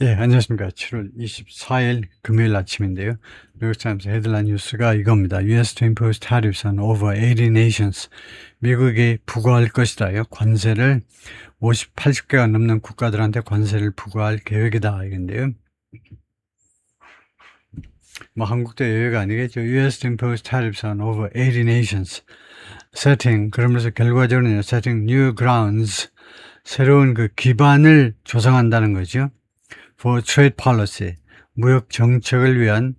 예, 안녕하십니까. 7월 24일 금요일 아침인데요. 뉴욕타임스 헤드라인 뉴스가 이겁니다. US to impose tariffs on over 80 nations. 미국이 부과할 것이다요. 관세를 80개가 넘는 국가들한테 관세를 부과할 계획이다. 이건데요. 뭐 한국도 예외가 아니겠죠. US to impose tariffs on over 80 nations. 그러면서 결과적으로는 setting new grounds. 새로운 그 기반을 조성한다는 거죠. for trade policy, 무역 정책을 위한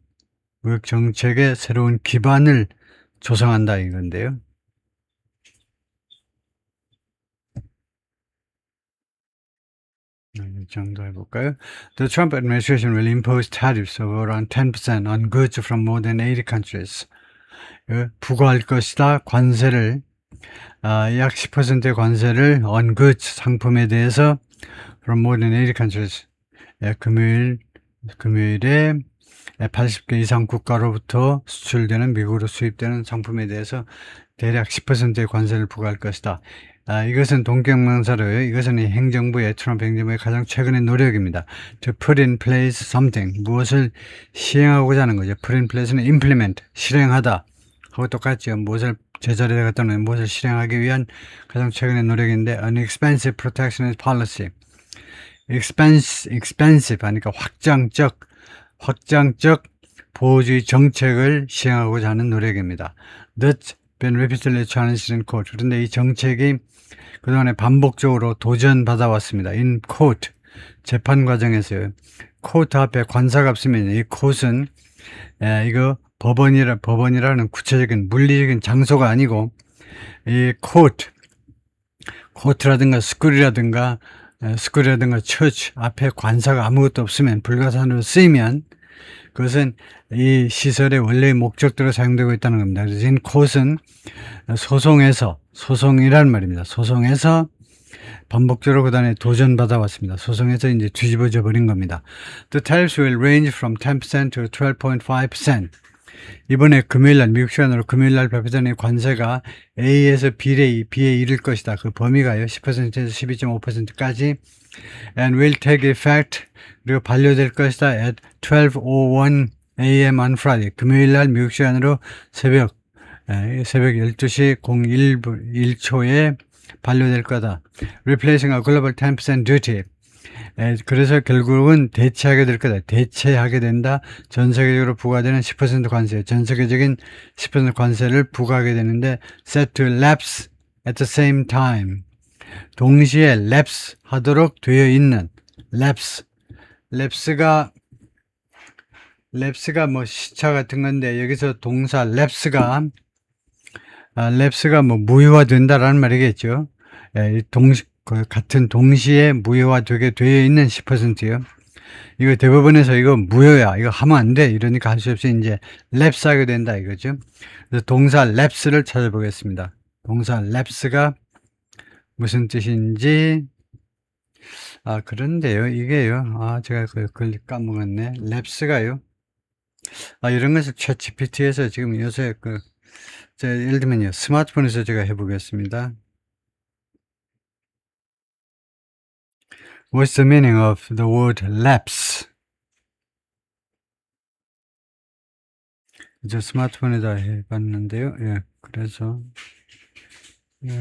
무역 정책의 새로운 기반을 조성한다 이건데요. 이 정도 해볼까요? The Trump administration will impose tariffs of around 10% on goods from more than 80 countries. 부과할 것이다. 관세를 약 10%의 관세를 on goods 상품에 대해서 from more than 80 countries. 금요일에 80개 이상 국가로부터 수출되는 미국으로 수입되는 상품에 대해서 대략 10%의 관세를 부과할 것이다. 이것은 동격명사로요. 이것은 행정부의 트럼프 행정부의 가장 최근의 노력입니다. To put in place something, 무엇을 시행하고자 하는 거죠. Put in place는 implement, 실행하다 하고 똑같죠. 무엇을 제자리에 갖다 놓으면 무엇을 실행하기 위한 가장 최근의 노력인데 an expensive protectionist policy. expensive 하니까 확장적 보호주의 정책을 시행하고자 하는 노력입니다. That's been repeatedly challenged in court. 그런데 이 정책이 그동안에 반복적으로 도전받아왔습니다. In court, 재판 과정에서요. court 앞에 관사가 없으면 이 court은 이거 법원이라는 구체적인 물리적인 장소가 아니고 이 court라든가 스쿨이라든가 처치 앞에 관사가 아무것도 없으면 불가산으로 쓰이면 그것은 이 시설의 원래의 목적대로 사용되고 있다는 겁니다. 그래서 인 콧은 소송이라는 말입니다. 소송에서 반복적으로 그다음에 도전받아 왔습니다. 소송에서 이제 뒤집어져 버린 겁니다. The tariffs will range from 10% to 12.5%. 이번에 금요일날 미국 시간으로 금요일날 발표된 관세가 A에서 B에 이를 것이다. 그 범위가요 10%에서 12.5%까지 and will take effect 그리고 반려될 것이다 at 12:01 a.m. on Friday. 금요일날 미국 시간으로 새벽 12시 01초에 반려될 거다. Replacing a global 10% duty. 그래서 결국은 대체하게 될 거다. 대체하게 된다. 전 세계적으로 부과되는 10% 관세. 전 세계적인 10% 관세를 부과하게 되는데 set to lapse at the same time. 동시에 lapse 하도록 되어 있는 lapse가 뭐 시차 같은 건데 여기서 동사 lapse가 뭐 무효화된다라는 말이겠죠. 같은 동시에 무효화되게 되어 있는 10%요. 이거 대법원에서 이거 무효야. 이거 하면 안 돼. 이러니까 할 수 없이 이제 lapse하게 된다 이거죠. 그래서 동사 lapse를 찾아보겠습니다. 동사 lapse가 무슨 뜻인지 그런데요. 이게요. 제가 그걸 까먹었네. lapse가요. 이런 것을 챗GPT에서 지금 요새 예를 들면요. 스마트폰에서 제가 해보겠습니다. What's the meaning of the word lapse? 저 스마트폰에다 해봤는데요. 그래서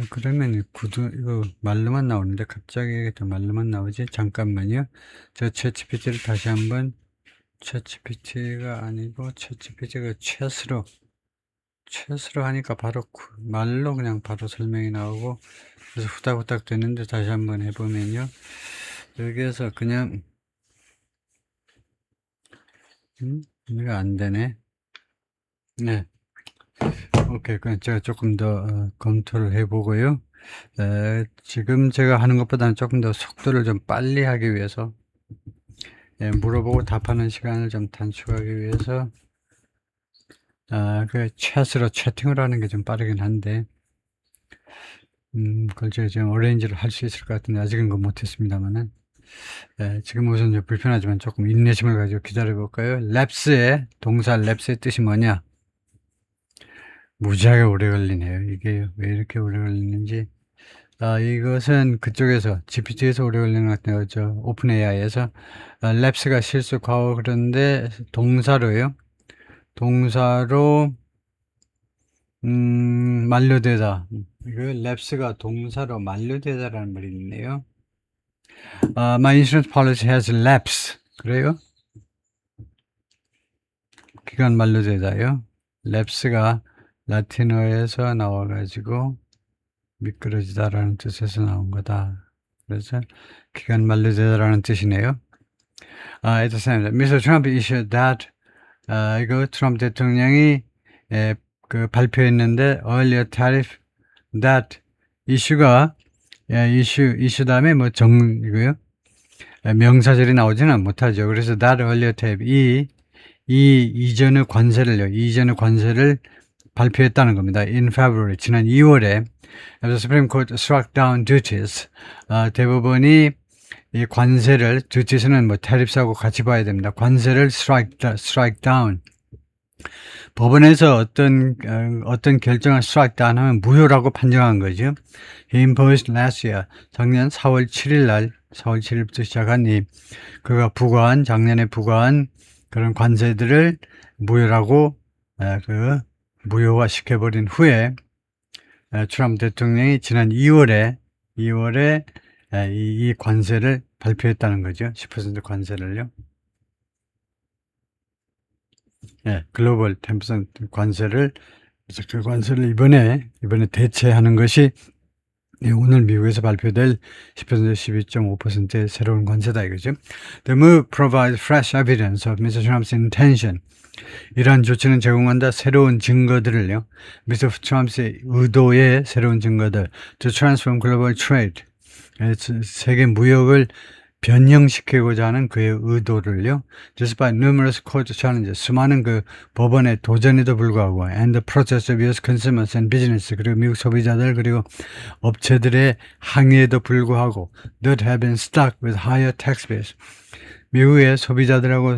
그러면 이거 말로만 나오는데 갑자기 또 말로만 나오지? 잠깐만요. 저 챗GPT를 다시 한번 챗GPT가 아니고 챗GPT가 챗으로 하니까 바로 말로 그냥 바로 설명이 나오고 그래서 후딱후딱 되는데 다시 한번 해보면요. 여기에서 그냥 이거 안 되네. 네. 오케이. 그럼 제가 조금 더 검토를 해보고요. 지금 제가 하는 것보다는 조금 더 속도를 좀 빨리 하기 위해서 물어보고 답하는 시간을 좀 단축하기 위해서 그 채팅을 하는 게 좀 빠르긴 한데 그걸 제가 지금 어레인지를 할 수 있을 것 같은데 아직은 그거 못했습니다만은 지금 우선 좀 불편하지만 조금 인내심을 가지고 기다려 볼까요? 동사 랩스의 뜻이 뭐냐? 무지하게 오래 걸리네요. 이게 왜 이렇게 오래 걸리는지 이것은 그쪽에서 GPT에서 오래 걸리는 것 같아요. 오픈 AI에서 랩스가 실수 과거 그런데 동사로요. 동사로 만료되다. 이거 랩스가 동사로 만료되다라는 말이 있네요. My insurance policy has lapsed. 그래요? 기간 만료되다요. 랩스가 라틴어에서 나와가지고 미끄러지다라는 뜻에서 나온 거다. 그래서 기간 만료되다라는 뜻이네요. At the same time, Mr. Trump issued that 이거 트럼프 대통령이 발표했는데 earlier tariff that 이슈가 이슈 다음에 뭐 이거요. 명사절이 나오지는 못하죠. 그래서 that earlier tariff 이전의 관세를 발표했다는 겁니다. In February, 지난 2월에 the Supreme Court struck down duties. 대법원이 이 관세를, duties는 뭐 tariffs하고 같이 봐야 됩니다. 관세를 strike down. 법원에서 어떤 결정을 strike down 하면 무효라고 판정한 거죠. He imposed last year, 작년 4월 7일 날, 4월 7일부터 시작한 그가 작년에 부과한 그런 관세들을 무효라고, 무효화 시켜버린 후에, 트럼프 대통령이 지난 2월에 이 관세를 발표했다는 거죠. 10% 관세를요. 글로벌 10% 관세를, 그 관세를 이번에 대체하는 것이 오늘 미국에서 발표될 10% 12.5%의 새로운 관세다 이거죠. The move provides fresh evidence of Mr. Trump's intention. 이러한 조치는 제공한다 새로운 증거들을요. Mr. Trump의 의도의 새로운 증거들. To transform global trade. 세계 무역을 변형시키고자 하는 그의 의도를요. Despite numerous court challenges, 수많은 법원의 도전에도 불구하고 and the process of US consumers and business, 그리고 미국 소비자들 그리고 업체들의 항의에도 불구하고 that have been stuck with higher tax base. 미국의 소비자들하고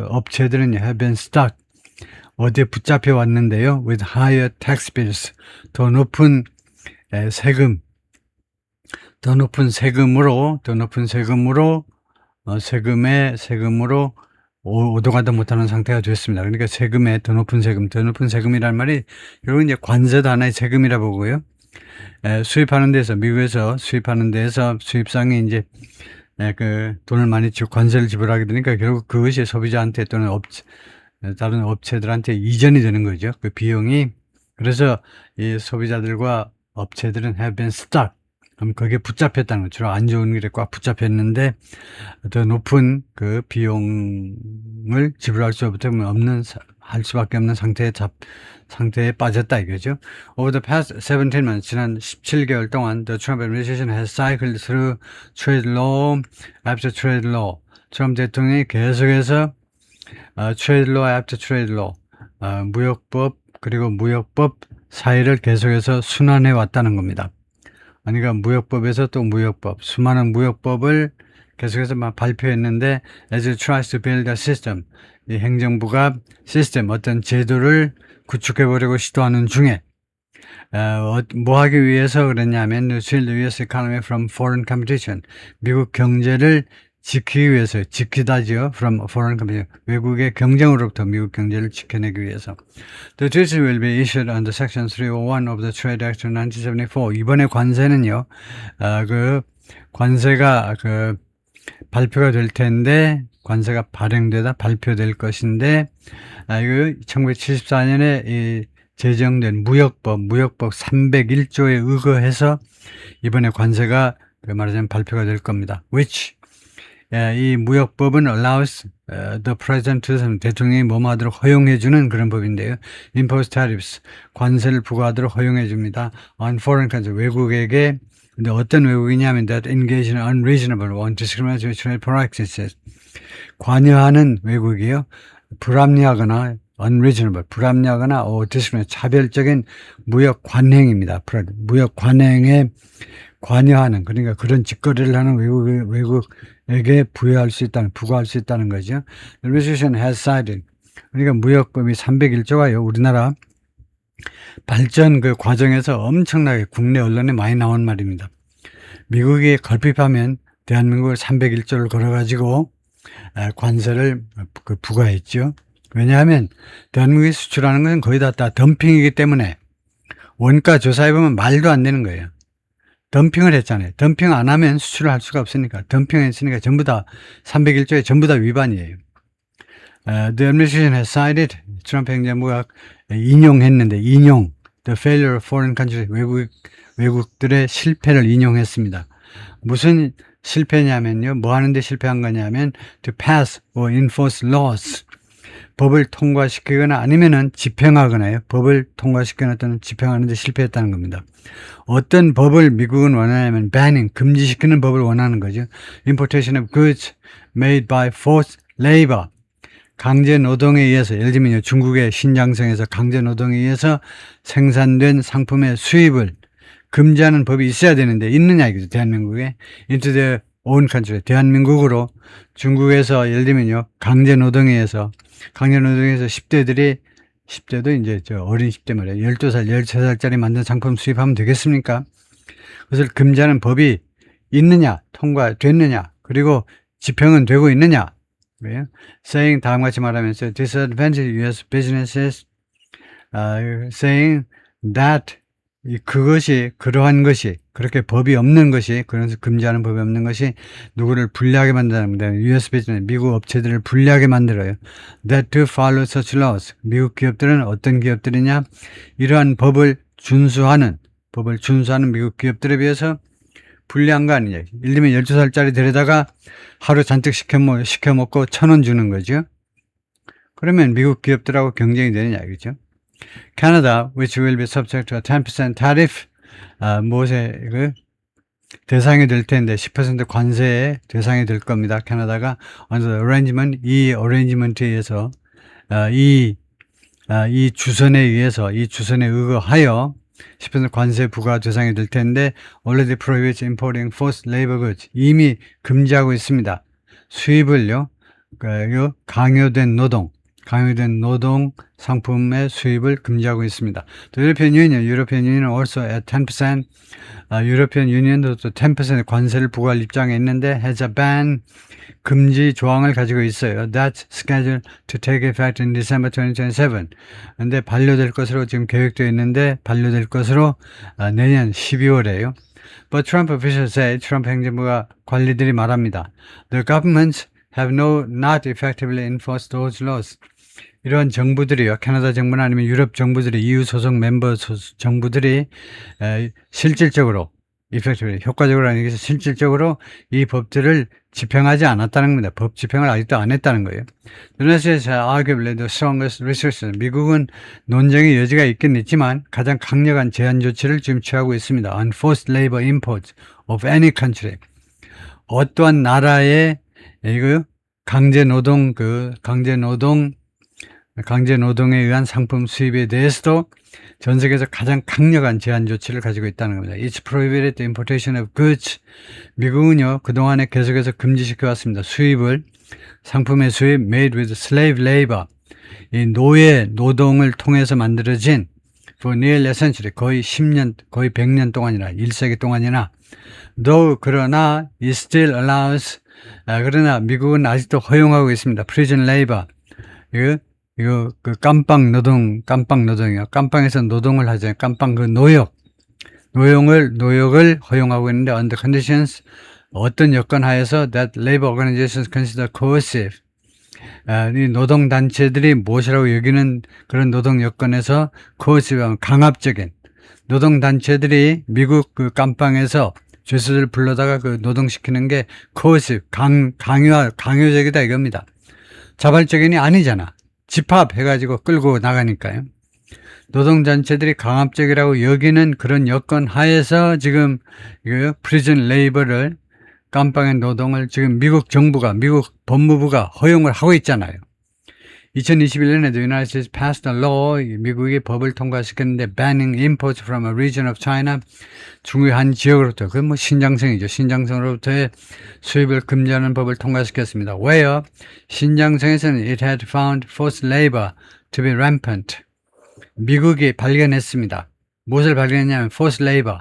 업체들은 have been stuck, 어디에 붙잡혀 왔는데요. with higher tax bills, 더 높은 세금으로 오도 가도 못하는 상태가 됐습니다. 그러니까 세금에 더 높은 세금이란 말이 결국 이제 관세도 하나의 세금이라 보고요. 수입하는 데서 미국에서 수입하는 데서 수입상이 이제 돈을 많이 관세를 지불하게 되니까 결국 그것이 소비자한테 또는 다른 업체들한테 이전이 되는 거죠. 그 비용이. 그래서 이 소비자들과 업체들은 have been stuck. 그럼 거기에 붙잡혔다는 거죠. 안 좋은 일에 꽉 붙잡혔는데 더 높은 그 비용을 지불할 할 수밖에 없는 상태에 빠졌다 이거죠. Over the past 17 months, 지난 17개월 동안 the Trump administration has cycled through trade law after trade law. 트럼프 대통령이 계속해서 trade law after trade law, 무역법 그리고 무역법 사이를 계속해서 순환해 왔다는 겁니다. 그러니까 무역법에서 또 무역법, 수많은 무역법을 계속해서 발표했는데 as it tries to build a system, 이 행정부가 어떤 제도를 구축해보려고 시도하는 중에 뭐 하기 위해서 그랬냐면 to shield the US economy from foreign competition, 미국 경제를 지키기 위해서, 지키다지요. from foreign competition, 외국의 경쟁으로부터 미국 경제를 지켜내기 위해서. The duty will be issued under Section 301 of the Trade Act of 1974. 이번에 관세는요, 관세가 발표가 될 텐데, 관세가 발표될 것인데, 이거 1974년에 제정된 무역법 301조에 의거해서 이번에 관세가 말하자면 발표가 될 겁니다. which 이 무역법은 allows the president to, 대통령이 뭐하도록 허용해주는 그런 법인데요. impose tariffs, 관세를 부과하도록 허용해줍니다. on foreign countries, 외국에게. 근데 어떤 외국이냐면 that engage in unreasonable or discriminatory trade practices, 관여하는 외국이요. 불합리하거나 unreasonable, 불합리하거나 discriminatory, 차별적인 무역 관행입니다. 무역 관행에 관여하는, 그러니까 그런 직거래를 하는 외국에게 부과할 수 있다는 거죠. The resolution has cited, 그러니까 무역법이 301조가요. 우리나라 발전 그 과정에서 엄청나게 국내 언론에 많이 나온 말입니다. 미국이 걸핏하면 대한민국을 301조를 걸어가지고 관세를 부과했죠. 왜냐하면 대한민국이 수출하는 것은 거의 다 덤핑이기 때문에 원가 조사해보면 말도 안 되는 거예요. 덤핑을 했잖아요. 덤핑 안 하면 수출을 할 수가 없으니까. 덤핑했으니까 전부 다 301조에 전부 다 위반이에요. The administration has cited, 트럼프 행정부가 인용했는데 the failure of foreign countries, 외국들의 실패를 인용했습니다. 무슨 실패냐면요. 뭐 하는데 실패한 거냐면 to pass or enforce laws. 법을 통과시키거나 아니면은 집행하거나요. 법을 통과시키거나 또는 집행하는데 실패했다는 겁니다. 어떤 법을 미국은 원하냐면 banning, 금지시키는 법을 원하는 거죠. Importation of goods made by forced labor. 강제 노동에 의해서, 예를 들면 중국의 신장성에서 강제 노동에 의해서 생산된 상품의 수입을 금지하는 법이 있어야 되는데 있느냐 이거죠. 대한민국에 into their own country, 대한민국으로 중국에서 예를 들면요 강제 노동에 의해서 10대도 이제 어린 10대 말이에요. 12살, 13살짜리 만든 상품 수입하면 되겠습니까? 그것을 금지하는 법이 있느냐, 통과됐느냐, 그리고 집행은 되고 있느냐. 왜요? saying 다음과 같이 말하면서 disadvantage U.S. businesses, saying that 그러한 것이 그렇게 법이 없는 것이 그래서 금지하는 법이 없는 것이 누구를 불리하게 만든다는 겁니다. U.S. 비즈니스 미국 업체들을 불리하게 만들어요. That to follow such laws. 미국 기업들은 어떤 기업들이냐? 이러한 법을 준수하는 미국 기업들에 비해서 불리한 거 아니냐. 예를 들면 12살짜리 데려다가 하루 잔뜩 시켜 먹고 1,000원 주는 거죠. 그러면 미국 기업들하고 경쟁이 되느냐 이거죠. Canada, which will be subject to a 10% tariff, 무엇에 대상이 될 텐데 10% 관세에 대상이 될 겁니다. 캐나다가 under the arrangement, 이 arrangement에 의해서 이 주선에 의거하여 10% 관세 부과 대상이 될 텐데 already prohibits importing forced labor goods. 이미 금지하고 있습니다. 수입을요. 강요된 노동 상품의 수입을 금지하고 있습니다. 또 European Union also at 10%, European Union도 또 10% 관세를 부과할 입장에 있는데 has a ban, 금지 조항을 가지고 있어요. That's scheduled to take effect in December 2027. 근데 반려될 것으로 지금 계획되어 있는데 반려될 것으로 내년 12월에요. But Trump officials say, 트럼프 행정부가 관리들이 말합니다. The governments have not effectively enforced those laws. 이러한 정부들이요, 캐나다 정부나 아니면 유럽 정부들이, EU 소속 멤버 정부들이 실질적으로, 효과적으로 아니겠어 실질적으로 이 법들을 집행하지 않았다는 겁니다. 법 집행을 아직도 안 했다는 거예요. arguably the strongest restrictions. 미국은 논쟁의 여지가 있긴 있지만 가장 강력한 제한 조치를 지금 취하고 있습니다. on forced labor imports of any country. 어떠한 나라의 강제 노동에 의한 상품 수입에 대해서도 전 세계에서 가장 강력한 제한 조치를 가지고 있다는 겁니다. It's prohibited the importation of goods. 미국은요, 그동안에 계속해서 금지시켜 왔습니다. 상품의 수입 made with slave labor. 이 노동을 통해서 만들어진 for nearly a century, 거의 100년 동안이나 1세기 동안이나 그러나 it still allows, 그러나 미국은 아직도 허용하고 있습니다. prison labor. 깜빵 노동이요. 깜빵에서 노동을 하잖아요. 깜빵 노역을 허용하고 있는데 under conditions, 어떤 여건 하에서 that labor organizations consider coercive. 이 노동단체들이 무엇이라고 여기는 그런 노동 여건에서 coercive, 강압적인 노동단체들이 미국 깜빵에서 죄수들 불러다가 노동시키는 게 coercive, 강요적이다 이겁니다. 자발적인이 아니잖아. 집합해가지고 끌고 나가니까요. 노동단체들이 강압적이라고 여기는 그런 여건 하에서 지금 프리즌 레이버를, 깜빵의 노동을 지금 미국 법무부가 허용을 하고 있잖아요. 2021년에 the United States passed a law, 미국이 법을 통과시켰는데 banning imports from a region of China, 중국의 한 지역으로부터, 신장성이죠. 신장성으로부터의 수입을 금지하는 법을 통과시켰습니다. Where 신장성에서는 it had found forced labor to be rampant. 미국이 발견했습니다. 무엇을 발견했냐면 forced labor,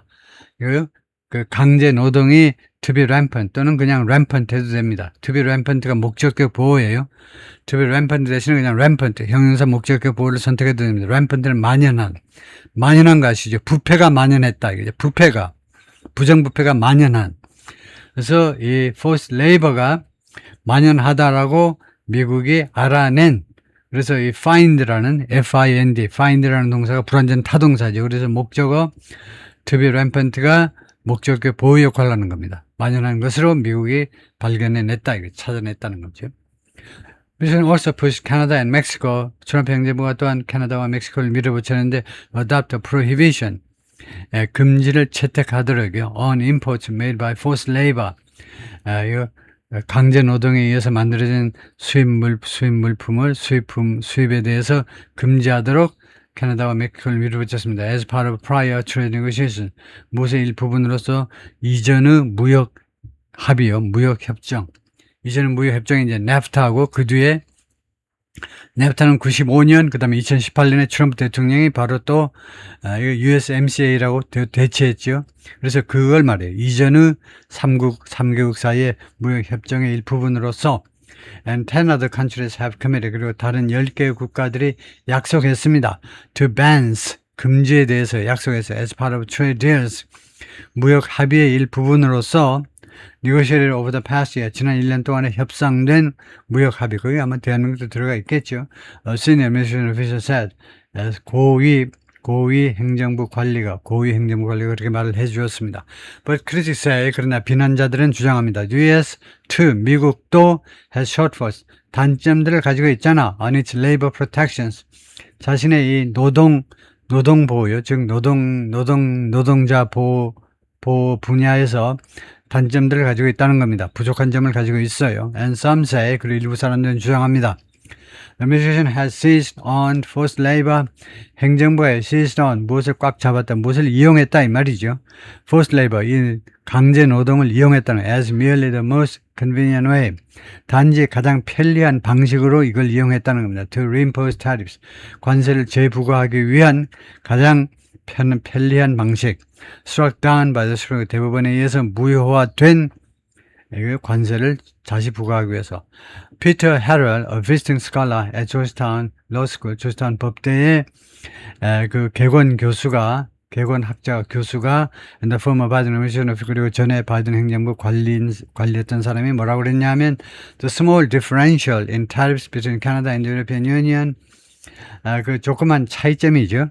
그 강제 노동이 to be rampant 또는 그냥 rampant 해도 됩니다. to be rampant가 목적격 보호예요. to be rampant 대신에 그냥 rampant, 형용사 목적격 보호를 선택해도 됩니다. rampant는 만연한 거 아시죠? 부패가 만연했다. 이게 부패가, 부정부패가 만연한. 그래서 이 forced labor가 만연하다라고 미국이 알아낸, 그래서 이 find라는 find라는 동사가 불완전 타동사죠. 그래서 목적어 to be rampant가 목적격 보호 역할을 하는 겁니다. 만연한 것으로 미국이 발견해냈다, 찾아냈다는 거죠. 미션 also pushed Canada and Mexico. 트럼프 행정부가 또한 캐나다와 멕시코를 밀어붙였는데 adopt a prohibition, 금지를 채택하도록요. on imports made by forced labor, 강제 노동에 의해서 만들어진 수입에 대해서 금지하도록 캐나다와 멕시코를 밀어붙였습니다. As part of prior trade negotiation, 무엇의 일부분으로서 이전의 무역 합의요, 무역 협정. 이전의 무역 협정이 이제 NAFTA하고 그 뒤에 NAFTA는 95년, 그 다음에 2018년에 트럼프 대통령이 바로 또 USMCA라고 대체했죠. 그래서 그걸 말해요. 이전의 3개국 사이의 무역 협정의 일부분으로서 and 10 other countries have committed, 그리고 다른 10개의 국가들이 약속했습니다. to bans, 금지에 대해서 약속했어요. as part of trade deals, 무역 합의의 일부분으로서 negotiated over the past year, 지난 1년 동안에 협상된 무역 합의, 거기 아마 대한민국도 들어가 있겠죠. Senior administration official said, 고위 행정부 관리가 그렇게 말을 해주었습니다. But critics say, 그러나 비난자들은 주장합니다. US too, 미국도 has shortfalls, 단점들을 가지고 있잖아. on its labor protections, 자신의 이 노동 보호요, 즉 노동자 보호 분야에서 단점들을 가지고 있다는 겁니다. 부족한 점을 가지고 있어요. And some say, 그리고 일부 사람들은 주장합니다. The administration has seized on forced labor. 행정부가 seized on, 무엇을 꽉 잡았다, 무엇을 이용했다 이 말이죠. forced labor, 이 강제 노동을 이용했다는, as merely the most convenient way, 단지 가장 편리한 방식으로 이걸 이용했다는 겁니다. To reimpose tariffs, 관세를 재부과하기 위한 가장 편리한 방식. struck down by the Supreme Court, 대법원에 의해서 무효화된 관세를 다시 부과하기 위해서. Peter Harrell, a visiting scholar at Georgetown Law School, 조지타운 법대의 그 개건학자 교수가 and the former Biden administration, 그리고 전에 바이든 행정부 관리했던 사람이 뭐라고 그랬냐면 the small differential in tariffs between Canada and the European Union, 그 조그만 차이점이죠.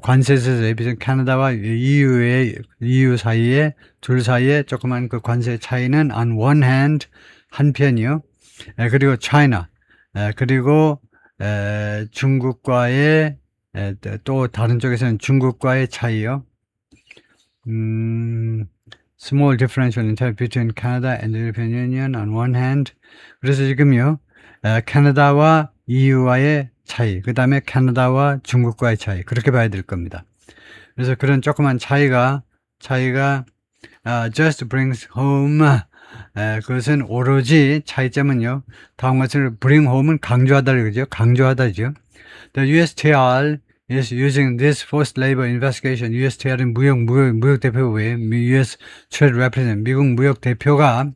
관세에서 캐나다와 EU 사이에, 둘 사이에 조그만 그 관세 차이는 on one hand, 한편이요. 그리고 China, 그리고 중국과의, 또 다른 쪽에서는 중국과의 차이요. Small differential in tariff between Canada and the European Union on one hand. 그래서 지금요, 캐나다와 EU와의 차이, 그 다음에 캐나다와 중국과의 차이, 그렇게 봐야 될 겁니다. 그래서 그런 조그만 차이가 just brings home, 그것은 오로지 차이점은요, 다음 것을 bring home은 강조하다, 그죠? 강조하다죠. The USTR is using this forced labor investigation. USTR은 무역 대표부의 US Trade Representative, 미국 무역 대표가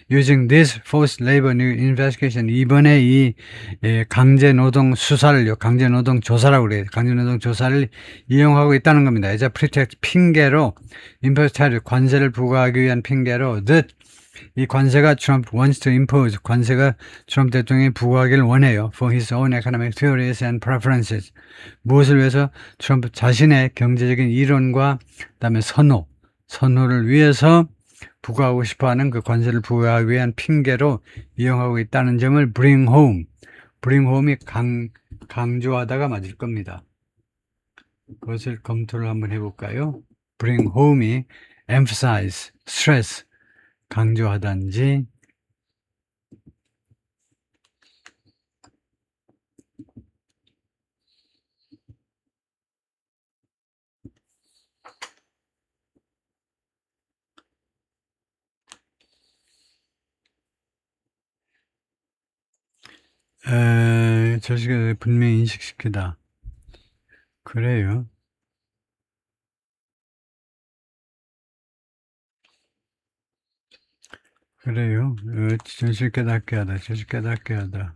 using this forced labor investigation, 이번에 이 강제 노동 수사를요, 강제 노동 조사라고 그래요. 강제 노동 조사를 이용하고 있다는 겁니다. as a pretext, 핑계로, impose tariff, 관세를 부과하기 위한 핑계로, that 이 관세가 Trump wants to impose, 관세가 트럼프 대통령이 부과하기를 원해요. for his own economic theories and preferences. 무엇을 위해서? 트럼프 자신의 경제적인 이론과 그다음에 선호를 위해서 부과하고 싶어하는 그 관세를 부과하기 위한 핑계로 이용하고 있다는 점을 bring home이 강조하다가 맞을 겁니다. 그것을 검토를 한번 해볼까요? bring home이 emphasize, stress, 강조하단지, 저식을 분명히 인식시키다. 그래요. 그래요. 진실 깨닫게 하다, 진실 깨닫게 하다.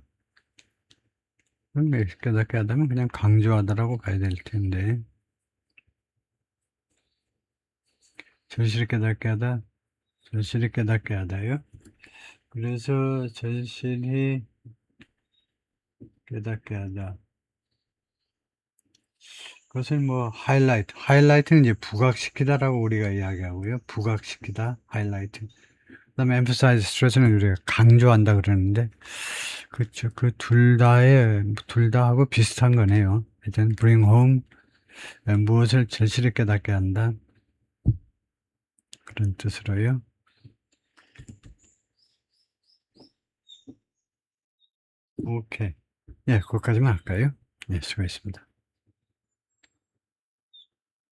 깨닫게 하다면 그냥 강조하다라고 가야 될 텐데. 절실히 깨닫게 하다, 절실히 깨닫게 하다요. 그래서 절실히 깨닫게 하다. 그것을 뭐 하이라이트는 이제 부각시키다라고 우리가 이야기하고요. 부각시키다, 하이라이트. 그다음에 emphasize, stress는 우리가 강조한다 그러는데, 그렇죠. 그 둘 다 하고 비슷한 거네요. 일단 bring home, 무엇을 절실히 깨닫게 한다, 그런 뜻으로요. 오케이. 예, 거기까지만 할까요? 예, 수고했습니다.